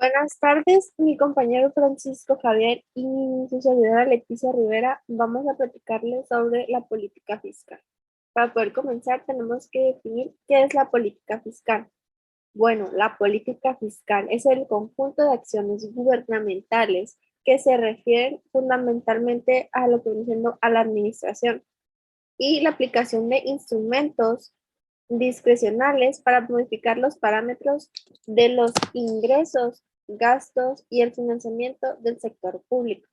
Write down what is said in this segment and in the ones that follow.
Buenas tardes, mi compañero Francisco Javier y su servidora Leticia Rivera vamos a platicarles sobre la política fiscal. Para poder comenzar tenemos que definir qué es la política fiscal. Bueno, la política fiscal es el conjunto de acciones gubernamentales que se refieren fundamentalmente a lo que viene siendo a la administración y la aplicación de instrumentos discrecionales para modificar los parámetros de los ingresos, gastos y el financiamiento del sector público.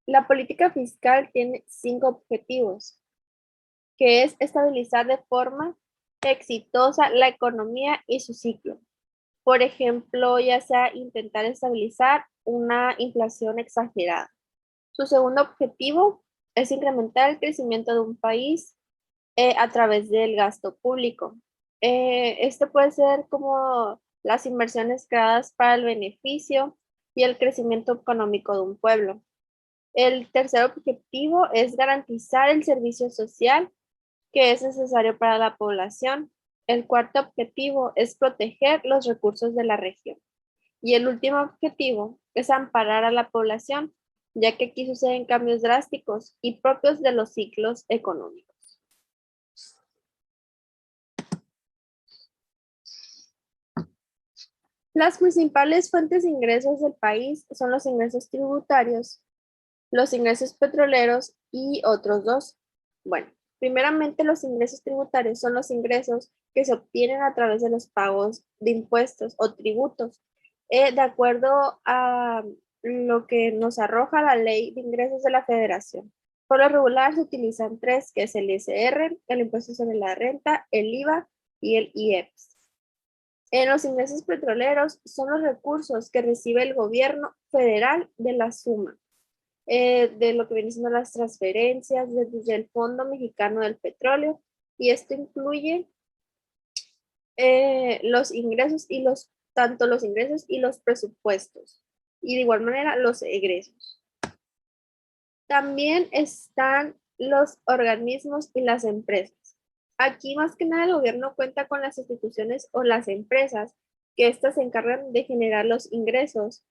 La política fiscal tiene 5 objetivos, que es estabilizar de forma exitosa la economía y su ciclo. Por ejemplo, ya sea intentar estabilizar una inflación exagerada. Su segundo objetivo es incrementar el crecimiento de un país a través del gasto público. Esto puede ser como las inversiones creadas para el beneficio y el crecimiento económico de un pueblo. El tercer objetivo es garantizar el servicio social que es necesario para la población. El cuarto objetivo es proteger los recursos de la región. Y el último objetivo es amparar a la población, ya que aquí suceden cambios drásticos y propios de los ciclos económicos. Las principales fuentes de ingresos del país son los ingresos tributarios, los ingresos petroleros y otros dos. Bueno, primeramente los ingresos tributarios son los ingresos que se obtienen a través de los pagos de impuestos o tributos, de acuerdo a lo que nos arroja la Ley de Ingresos de la Federación. Por lo regular se utilizan tres, que es el ISR, el impuesto sobre la renta, el IVA y el IEPS. En los ingresos petroleros son los recursos que recibe el gobierno federal de la suma de lo que vienen siendo las transferencias desde el Fondo Mexicano del Petróleo, y esto incluye los ingresos y tanto los ingresos y los presupuestos, y de igual manera los egresos. También están los organismos y las empresas. Aquí más que nada el gobierno cuenta con las instituciones o las empresas que éstas se encargan de generar los ingresos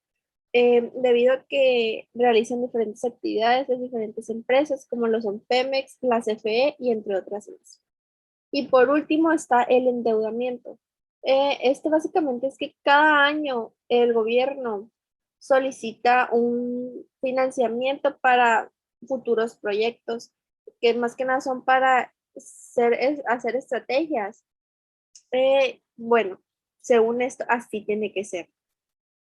debido a que realizan diferentes actividades de diferentes empresas como lo son Pemex, la CFE y entre otras más. Y por último está el endeudamiento. Este básicamente es que cada año el gobierno solicita un financiamiento para futuros proyectos, que más que nada son para hacer estrategias. Bueno, según esto, así tiene que ser.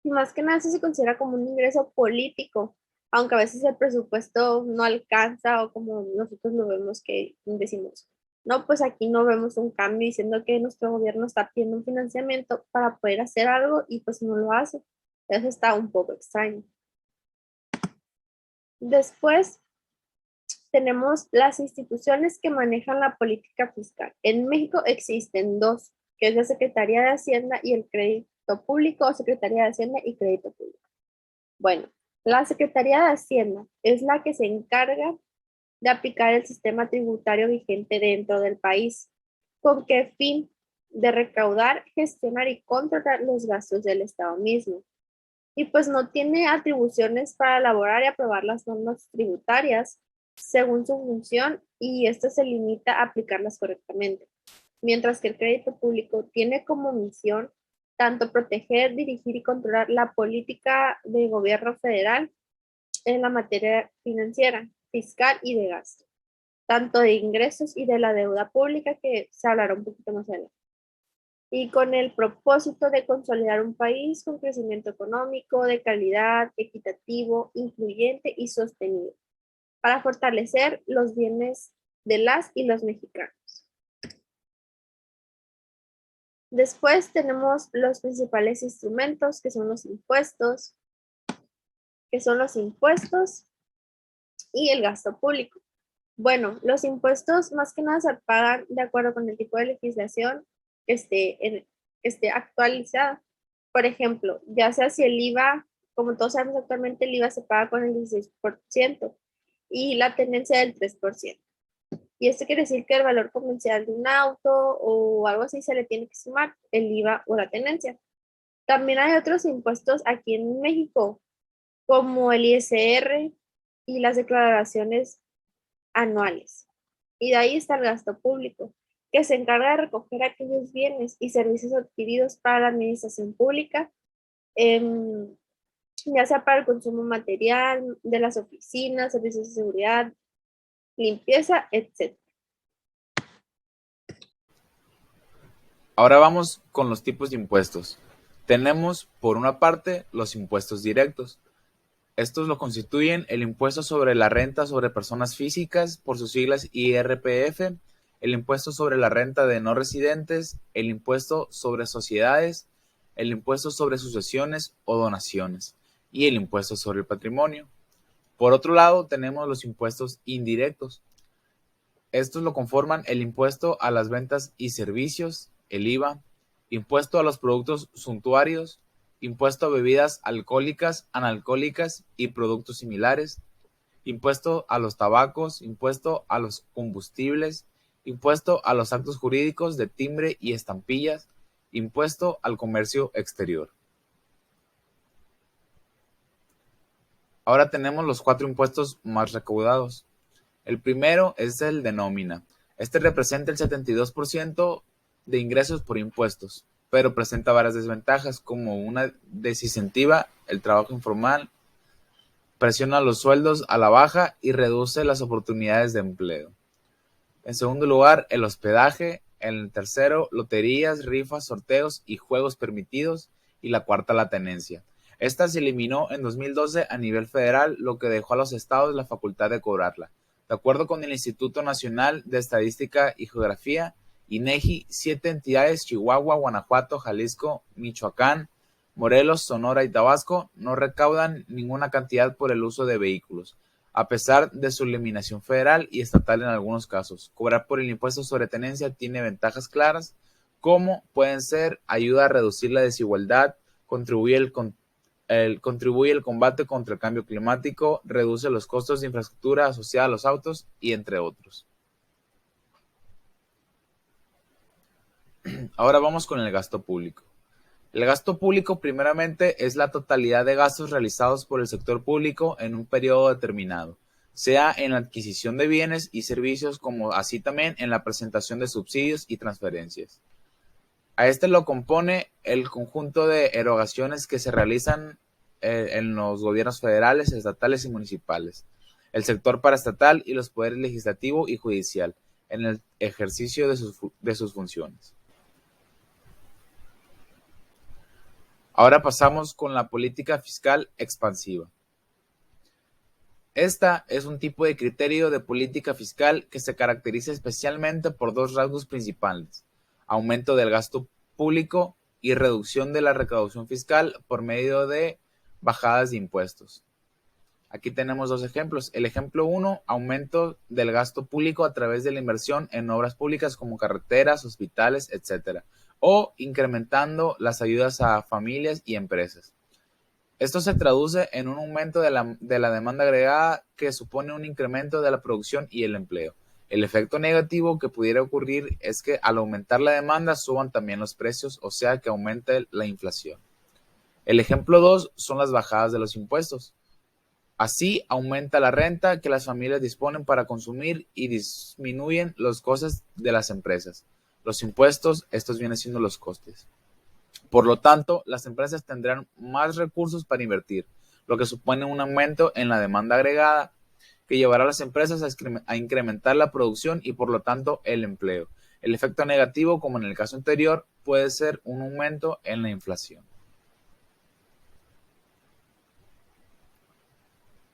Y más que nada eso se considera como un ingreso político, aunque a veces el presupuesto no alcanza o como nosotros lo vemos que decimos, no, pues aquí no vemos un cambio diciendo que nuestro gobierno está pidiendo un financiamiento para poder hacer algo y pues no lo hace. Eso está un poco extraño. Después tenemos las instituciones que manejan la política fiscal. En México existen dos, que es la Secretaría de Hacienda y el Crédito Público o Secretaría de Hacienda y Crédito Público. Bueno, la Secretaría de Hacienda es la que se encarga de aplicar el sistema tributario vigente dentro del país. ¿Con qué fin? De recaudar, gestionar y controlar los gastos del Estado mismo. Y pues no tiene atribuciones para elaborar y aprobar las normas tributarias según su función, y esto se limita a aplicarlas correctamente. Mientras que el crédito público tiene como misión tanto proteger, dirigir y controlar la política de gobierno federal en la materia financiera, fiscal y de gasto, tanto de ingresos y de la deuda pública, que se hablará un poquito más adelante. Y con el propósito de consolidar un país con crecimiento económico, de calidad, equitativo, incluyente y sostenido, para fortalecer los bienes de las y los mexicanos. Después tenemos los principales instrumentos, que son los impuestos, y el gasto público. Bueno, los impuestos más que nada se pagan de acuerdo con el tipo de legislación que esté actualizada. Por ejemplo, ya sea si el IVA, como todos sabemos actualmente, el IVA se paga con el 16% y la tenencia del 3%. Y esto quiere decir que el valor comercial de un auto o algo así se le tiene que sumar el IVA o la tenencia. También hay otros impuestos aquí en México, como el ISR y las declaraciones anuales. Y de ahí está el gasto público, que se encarga de recoger aquellos bienes y servicios adquiridos para la administración pública, em, ya sea para el consumo material de las oficinas, servicios de seguridad, limpieza, etc. Ahora vamos con los tipos de impuestos. Tenemos, por una parte, los impuestos directos. Estos lo constituyen el impuesto sobre la renta sobre personas físicas, por sus siglas IRPF, el impuesto sobre la renta de no residentes, el impuesto sobre sociedades, el impuesto sobre sucesiones o donaciones y el impuesto sobre el patrimonio. Por otro lado, tenemos los impuestos indirectos. Estos lo conforman el impuesto a las ventas y servicios, el IVA, impuesto a los productos suntuarios, impuesto a bebidas alcohólicas, analcohólicas y productos similares, impuesto a los tabacos, impuesto a los combustibles, impuesto a los actos jurídicos de timbre y estampillas, impuesto al comercio exterior. Ahora tenemos los 4 impuestos más recaudados. El primero es el de nómina. Este representa el 72% de ingresos por impuestos, pero presenta varias desventajas como una desincentiva el trabajo informal, presiona los sueldos a la baja y reduce las oportunidades de empleo. En segundo lugar, el hospedaje. En el tercero, loterías, rifas, sorteos y juegos permitidos. Y la cuarta, la tenencia. Esta se eliminó en 2012 a nivel federal, lo que dejó a los estados la facultad de cobrarla. De acuerdo con el Instituto Nacional de Estadística y Geografía, INEGI, 7 entidades, Chihuahua, Guanajuato, Jalisco, Michoacán, Morelos, Sonora y Tabasco, no recaudan ninguna cantidad por el uso de vehículos, a pesar de su eliminación federal y estatal en algunos casos. Cobrar por el impuesto sobre tenencia tiene ventajas claras, como pueden ser ayuda a reducir la desigualdad, contribuye el combate contra el cambio climático, reduce los costos de infraestructura asociada a los autos y entre otros. Ahora vamos con el gasto público. El gasto público primeramente es la totalidad de gastos realizados por el sector público en un periodo determinado, sea en la adquisición de bienes y servicios como así también en la presentación de subsidios y transferencias. A este lo compone el conjunto de erogaciones que se realizan en los gobiernos federales, estatales y municipales, el sector paraestatal y los poderes legislativo y judicial en el ejercicio de sus funciones. Ahora pasamos con la política fiscal expansiva. Esta es un tipo de criterio de política fiscal que se caracteriza especialmente por 2 rasgos principales: aumento del gasto público y reducción de la recaudación fiscal por medio de bajadas de impuestos. Aquí tenemos 2 ejemplos. El ejemplo 1, aumento del gasto público a través de la inversión en obras públicas como carreteras, hospitales, etc. O incrementando las ayudas a familias y empresas. Esto se traduce en un aumento de la demanda agregada que supone un incremento de la producción y el empleo. El efecto negativo que pudiera ocurrir es que al aumentar la demanda suban también los precios, o sea que aumente la inflación. El ejemplo 2 son las bajadas de los impuestos. Así aumenta la renta que las familias disponen para consumir y disminuyen los costes de las empresas. Los impuestos, estos vienen siendo los costes. Por lo tanto, las empresas tendrán más recursos para invertir, lo que supone un aumento en la demanda agregada que llevará a las empresas a incrementar la producción y por lo tanto el empleo. El efecto negativo, como en el caso anterior, puede ser un aumento en la inflación.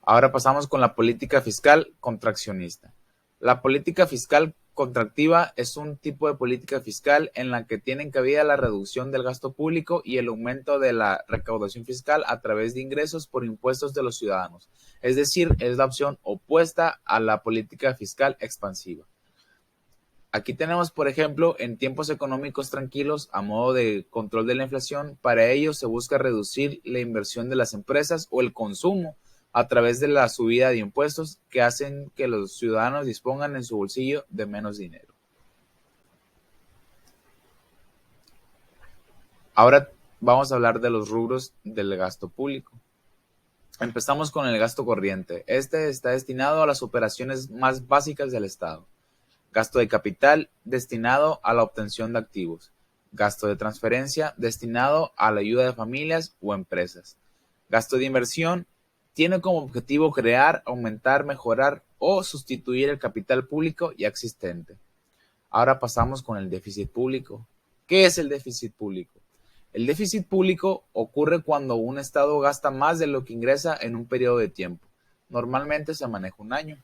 Ahora pasamos con la política fiscal contraccionista. La política fiscal contractiva es un tipo de política fiscal en la que tienen cabida la reducción del gasto público y el aumento de la recaudación fiscal a través de ingresos por impuestos de los ciudadanos. Es decir, es la opción opuesta a la política fiscal expansiva. Aquí tenemos, por ejemplo, en tiempos económicos tranquilos, a modo de control de la inflación, para ello se busca reducir la inversión de las empresas o el consumo a través de la subida de impuestos que hacen que los ciudadanos dispongan en su bolsillo de menos dinero. Ahora vamos a hablar de los rubros del gasto público. Empezamos con el gasto corriente. Este está destinado a las operaciones más básicas del Estado. Gasto de capital, destinado a la obtención de activos. Gasto de transferencia, destinado a la ayuda de familias o empresas. Gasto de inversión, tiene como objetivo crear, aumentar, mejorar o sustituir el capital público ya existente. Ahora pasamos con el déficit público. ¿Qué es el déficit público? El déficit público ocurre cuando un Estado gasta más de lo que ingresa en un periodo de tiempo. Normalmente se maneja un año.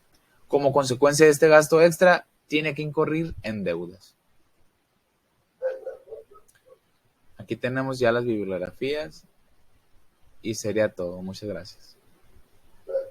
Como consecuencia de este gasto extra, tiene que incurrir en deudas. Aquí tenemos ya las bibliografías y sería todo. Muchas gracias.